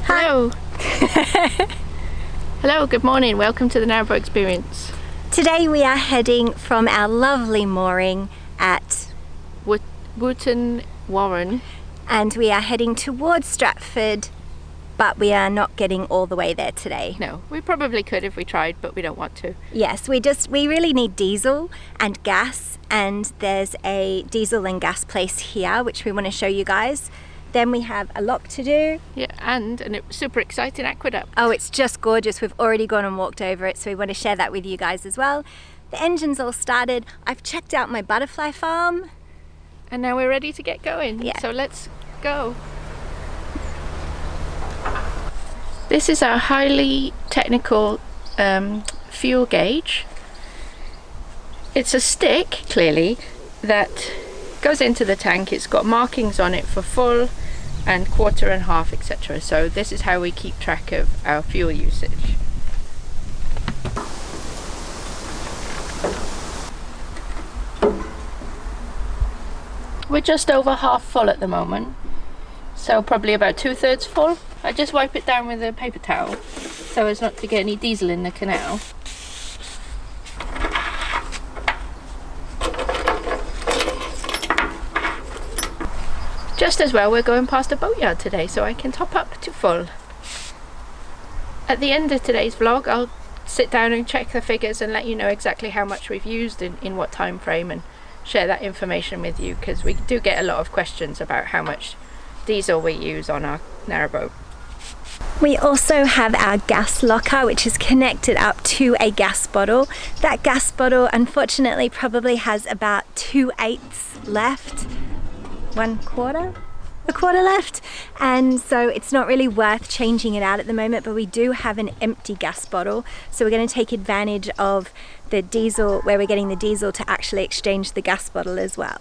Hello. Hello, good morning. Welcome to the Narrowboat experience. Today we are heading from our lovely mooring at Wootton Warren. And we are heading towards Stratford, but we are not getting all the way there today. No, we probably could if we tried, but we don't want to. Yes, we really need diesel and gas, and there's a diesel and gas place here which we want to show you guys. Then we have a lock to do. Yeah, and a super exciting aqueduct. Oh, it's just gorgeous. We've already gone and walked over it, so we want to share that with you guys as well. The engine's all started. I've checked out my butterfly farm. And now we're ready to get going. Yeah. So let's go. This is our highly technical fuel gauge. It's a stick, clearly, that goes into the tank. It's got markings on it for full and quarter and half, etc. So this is how we keep track of our fuel usage. We're just over half full at the moment, so probably about 2/3 full. I just wipe it down with a paper towel so as not to get any diesel in the canal. Just as well, we're going past a boatyard today, so I can top up to full. At the end of today's vlog, I'll sit down and check the figures and let you know exactly how much we've used in what time frame, and share that information with you, because we do get a lot of questions about how much diesel we use on our narrowboat. We also have our gas locker, which is connected up to a gas bottle. That gas bottle unfortunately probably has about 2/8 left. A quarter left, and so it's not really worth changing it out at the moment, but we do have an empty gas bottle, so we're going to take advantage of the diesel, where we're getting the diesel, to actually exchange the gas bottle as well.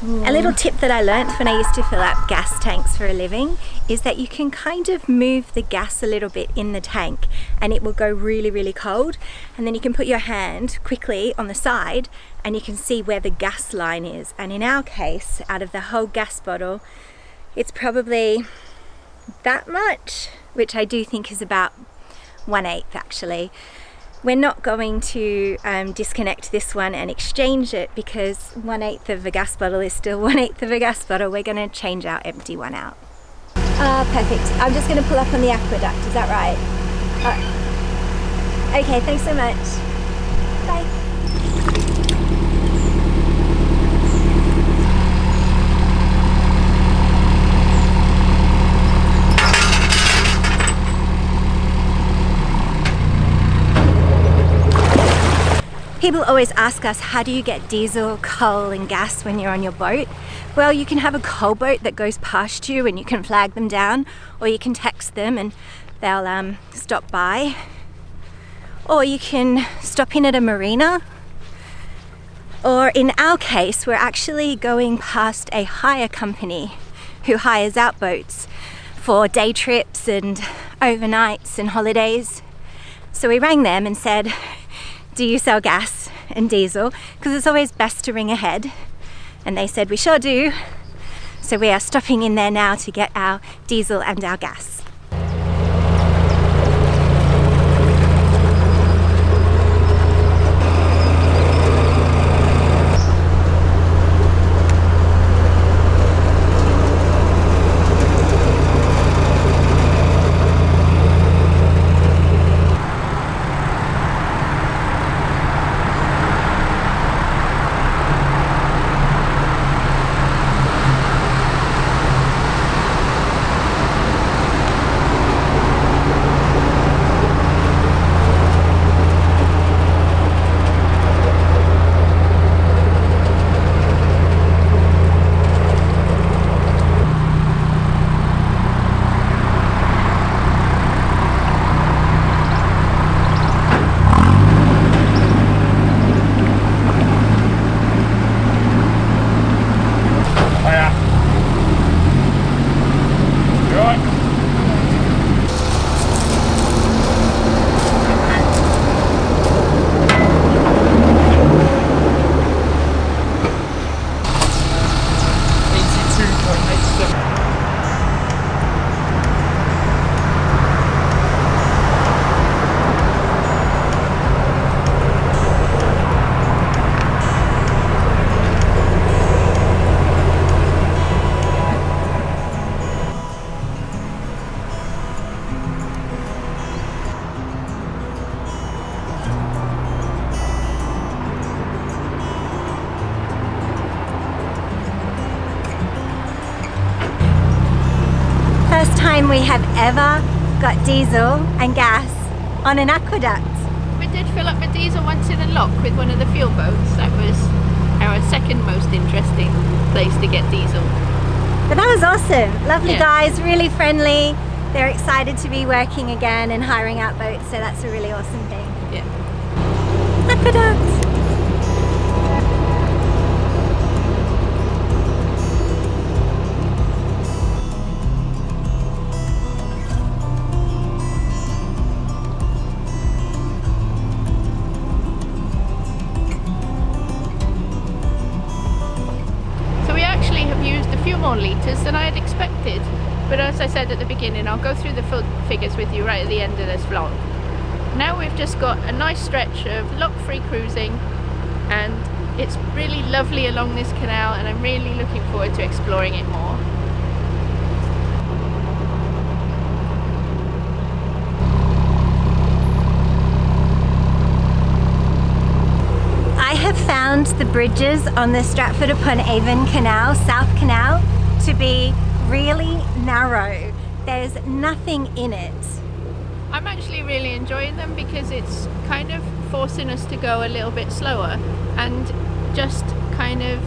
A little tip that I learnt when I used to fill up gas tanks for a living is that you can kind of move the gas a little bit in the tank and it will go really cold, and then you can put your hand quickly on the side and you can see where the gas line is. And in our case, out of the whole gas bottle, it's probably that much, which I do think is about 1/8 actually. We're not going to disconnect this one and exchange it, because 1/8 of a gas bottle is still 1/8 of a gas bottle. We're going to change our empty one out. Perfect. I'm just going to pull up on the aqueduct, is that right? Okay, thanks so much. Bye. People always ask us, how do you get diesel, coal and gas when you're on your boat? Well, you can have a coal boat that goes past you and you can flag them down, or you can text them and they'll stop by. Or you can stop in at a marina. Or in our case, we're actually going past a hire company who hires out boats for day trips and overnights and holidays. So we rang them and said, do you sell gas and diesel? Because it's always best to ring ahead. And they said, we sure do. So we are stopping in there now to get our diesel and our gas. time we have ever got diesel and gas on an aqueduct. We did fill up a diesel once in a lock with one of the fuel boats. That was our second most interesting place to get diesel. But that was awesome. Lovely Yeah. guys, really friendly. They're excited to be working again and hiring out boats, so that's a really awesome thing. Yeah. Aqueduct! So we actually have used a few more litres than I had expected. But as I said at the beginning, I'll go through the full figures with you right at the end of this vlog. Now we've just got a nice stretch of lock-free cruising, and it's really lovely along this canal, and I'm really looking forward to exploring it more. I have found the bridges on the Stratford-upon-Avon Canal, South Canal, to be really narrow. There's nothing in it. I'm actually really enjoying them because it's kind of forcing us to go a little bit slower, and just kind of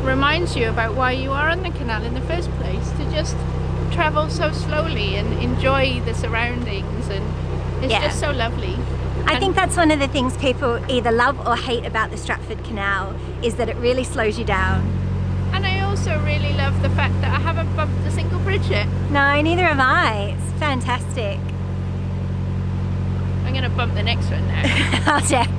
reminds you about why you are on the canal in the first place, to just travel so slowly and enjoy the surroundings, and it's Yeah. just so lovely. I And- think that's one of the things people either love or hate about the Stratford Canal, is that it really slows you down. And I also really love the fact that I haven't bumped a single bridge yet. No, neither have I. It's fantastic. I'm going to bump the next one now. I'll check.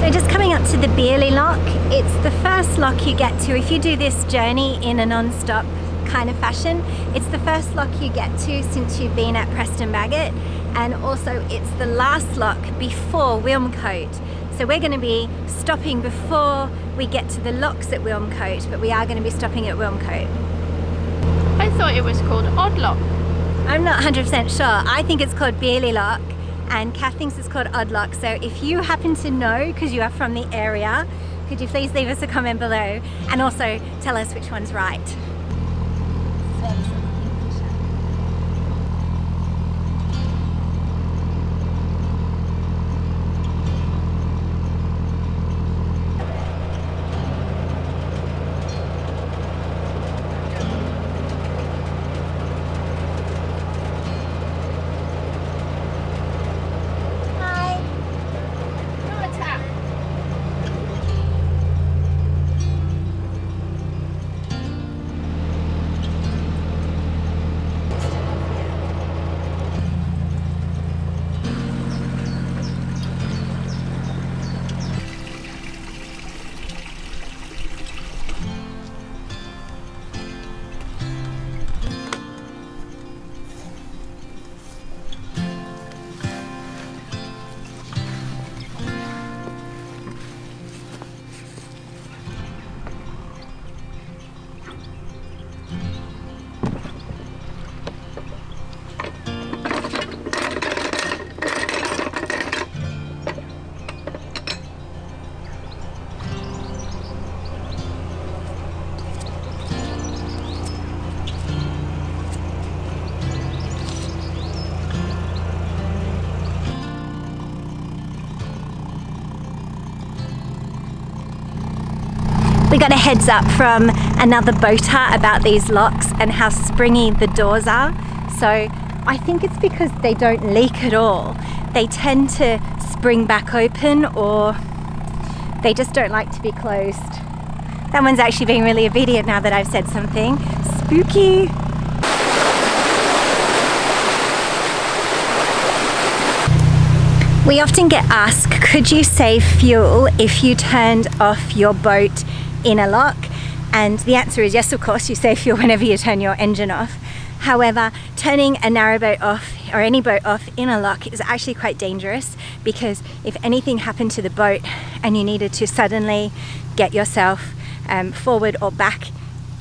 So just coming up to the Beerley Lock, it's the first lock you get to if you do this journey in a non-stop kind of fashion. It's the first lock you get to since you've been at Preston Bagot, and also it's the last lock before Wilmcote. So we're going to be stopping before we get to the locks at Wilmcote, but we are going to be stopping at Wilmcote. I thought it was called Odd Lock. I'm not 100% sure. I think it's called Beerley Lock, and Kath thinks it's called Odd Lock. So if you happen to know, because you are from the area, could you please leave us a comment below, and also tell us which one's right. Hi. No, it's out. We got a heads up from another boater about these locks and how springy the doors are. So I think it's because they don't leak at all. They tend to spring back open, or they just don't like to be closed. That one's actually being really obedient now that I've said something. Spooky. We often get asked, could you save fuel if you turned off your boat in a lock? And the answer is yes, of course, you save fuel whenever you turn your engine off. However, turning a narrowboat off, or any boat off in a lock, is actually quite dangerous, because if anything happened to the boat and you needed to suddenly get yourself forward or back,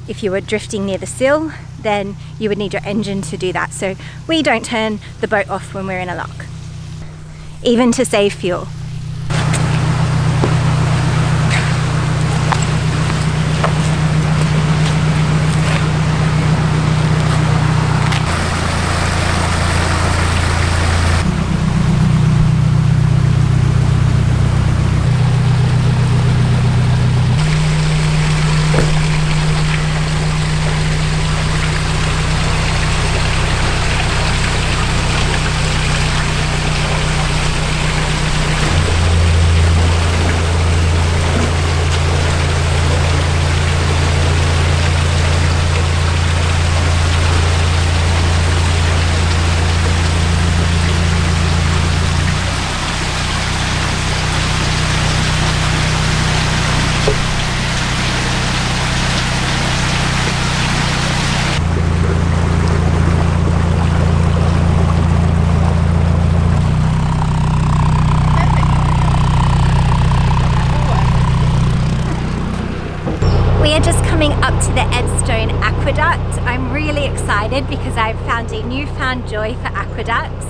if you were drifting near the sill, then you would need your engine to do that. So we don't turn the boat off when we're in a lock, even to save fuel. up to the Edstone Aqueduct. I'm really excited because I've found a newfound joy for aqueducts.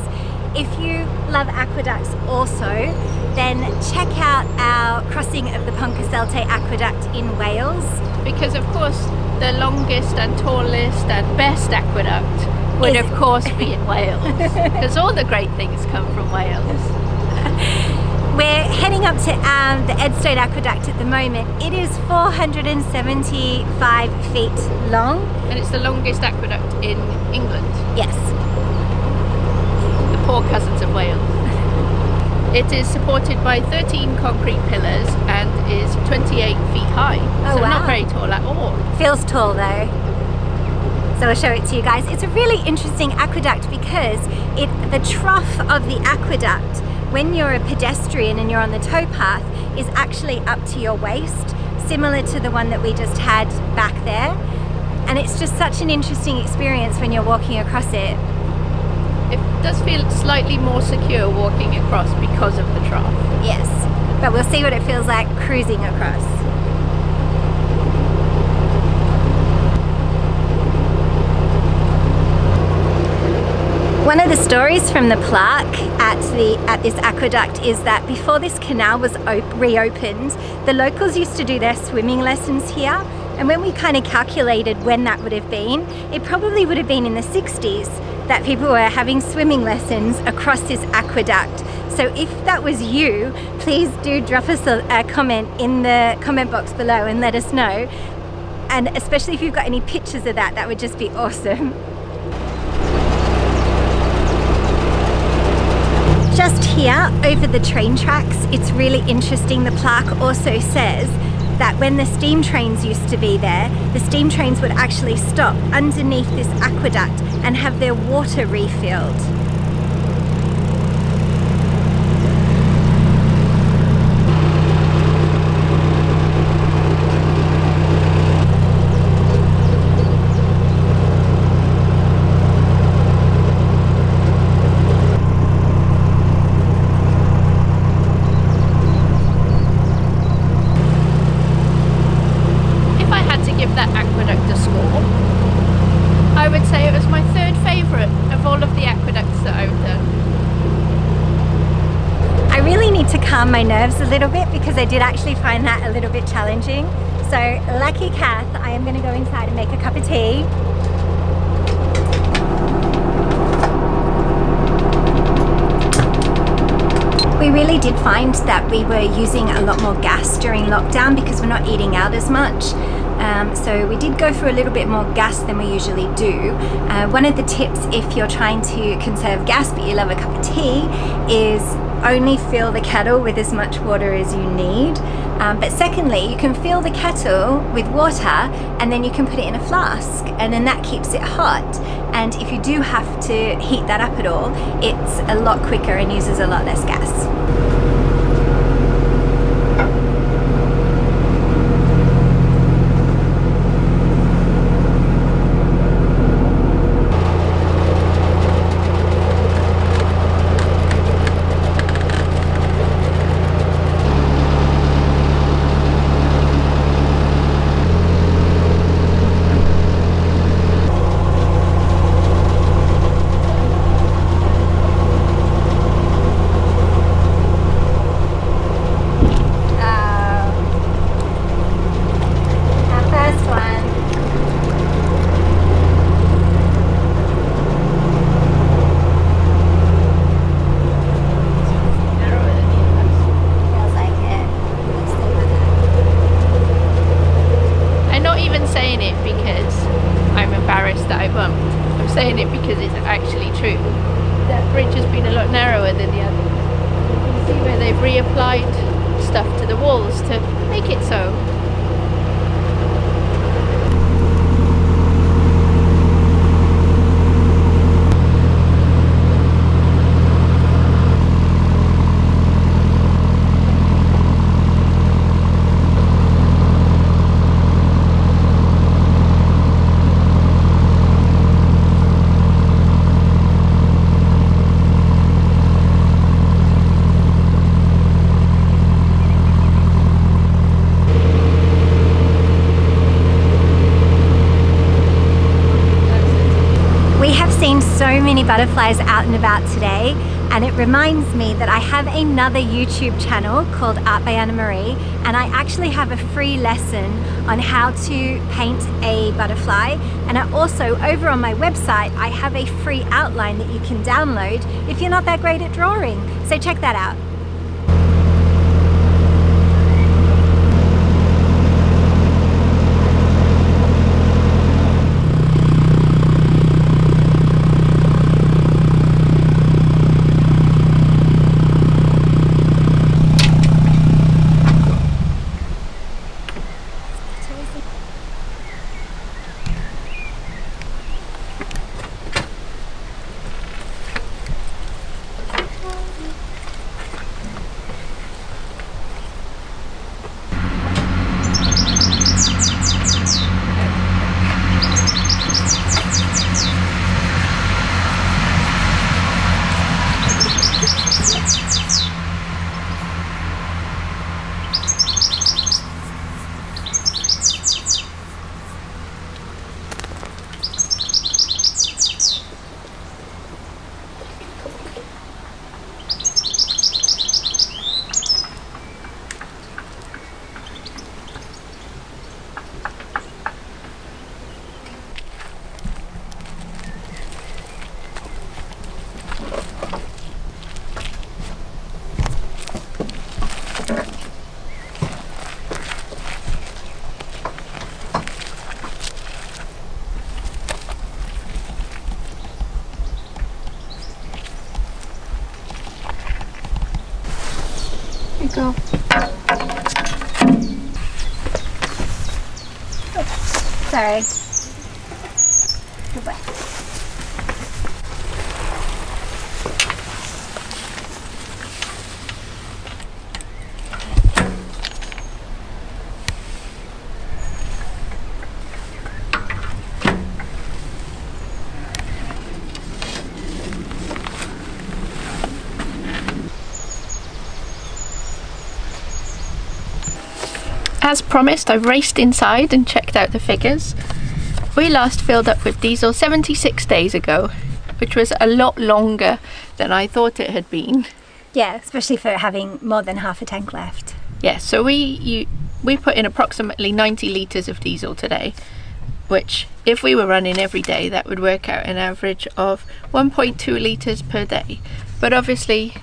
If you love aqueducts also, then check out our crossing of the Ponkaselte Aqueduct in Wales. Because of course the longest and tallest and best aqueduct would of course be in Wales, because all the great things come from Wales. We're heading up to the Edstone Aqueduct at the moment. It is 475 feet long. And it's the longest aqueduct in England. Yes. The poor cousins of Wales. It is supported by 13 concrete pillars and is 28 feet high. Oh, so wow. not very tall at all. Feels tall though. So I'll show it to you guys. It's a really interesting aqueduct because the trough of the aqueduct, when you're a pedestrian and you're on the towpath, is actually up to your waist, similar to the one that we just had back there. And it's just such an interesting experience when you're walking across it. It does feel slightly more secure walking across because of the trough. Yes, but we'll see what it feels like cruising across. One of the stories from the plaque at this aqueduct is that before this canal was reopened, the locals used to do their swimming lessons here. And when we kind of calculated when that would have been, it probably would have been in the 60s that people were having swimming lessons across this aqueduct. So if that was you, please do drop us a comment in the comment box below and let us know. And especially if you've got any pictures of that, that would just be awesome. Just here over the train tracks, it's really interesting. The plaque also says that when the steam trains used to be there, the steam trains would actually stop underneath this aqueduct and have their water refilled. That aqueduct a score, I would say it was my third favourite of all of the aqueducts that I've done. I really need to calm my nerves a little bit because I did actually find that a little bit challenging. So lucky Kath, I am going to go inside and make a cup of tea. We really did find that we were using a lot more gas during lockdown because we're not eating out as much. So we did go for a little bit more gas than we usually do. One of the tips if you're trying to conserve gas but you love a cup of tea is only fill the kettle with as much water as you need. But secondly, you can fill the kettle with water and then you can put it in a flask and then that keeps it hot. And if you do have to heat that up at all, it's a lot quicker and uses a lot less gas. Saying it because it's actually true. That bridge has been a lot narrower than the other. You can see where they've reapplied stuff to the walls to make it so. any butterflies out and about today, and it reminds me that I have another YouTube channel called Art by Anna Marie, and I actually have a free lesson on how to paint a butterfly. And I also, over on my website, I have a free outline that you can download if you're not that great at drawing. So check that out. Go. Sorry. Good boy. As promised, I've raced inside and checked out the figures. We last filled up with diesel 76 days ago, which was a lot longer than I thought it had been. Yeah, especially for having more than half a tank left. Yeah, so we put in approximately 90 litres of diesel today, which if we were running every day, that would work out an average of 1.2 litres per day. But obviously,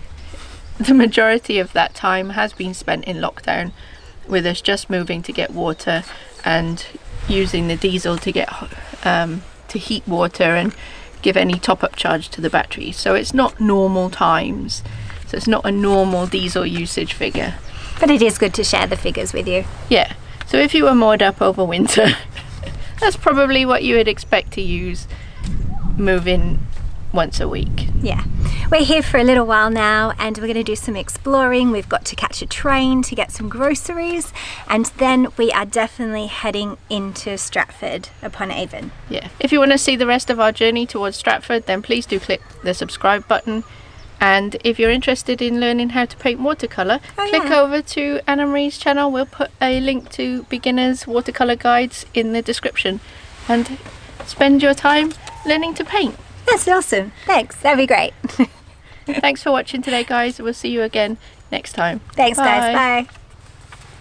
the majority of that time has been spent in lockdown, with us just moving to get water and using the diesel to get to heat water and give any top-up charge to the battery. So it's not normal times, so it's not a normal diesel usage figure. But it is good to share the figures with you. Yeah, so if you were moored up over winter, that's probably what you would expect to use moving once a week. Yeah, we're here for a little while now and we're going to do some exploring. We've got to catch a train to get some groceries, and then we are definitely heading into Stratford upon Avon. Yeah, if you want to see the rest of our journey towards Stratford, then please do click the subscribe button. And if you're interested in learning how to paint watercolour, click over to Anna Marie's channel. We'll put a link to beginners watercolour guides in the description, and spend your time learning to paint. That's awesome. Thanks. That'd be great. Thanks for watching today, guys. We'll see you again next time. Thanks, Bye. guys. Bye.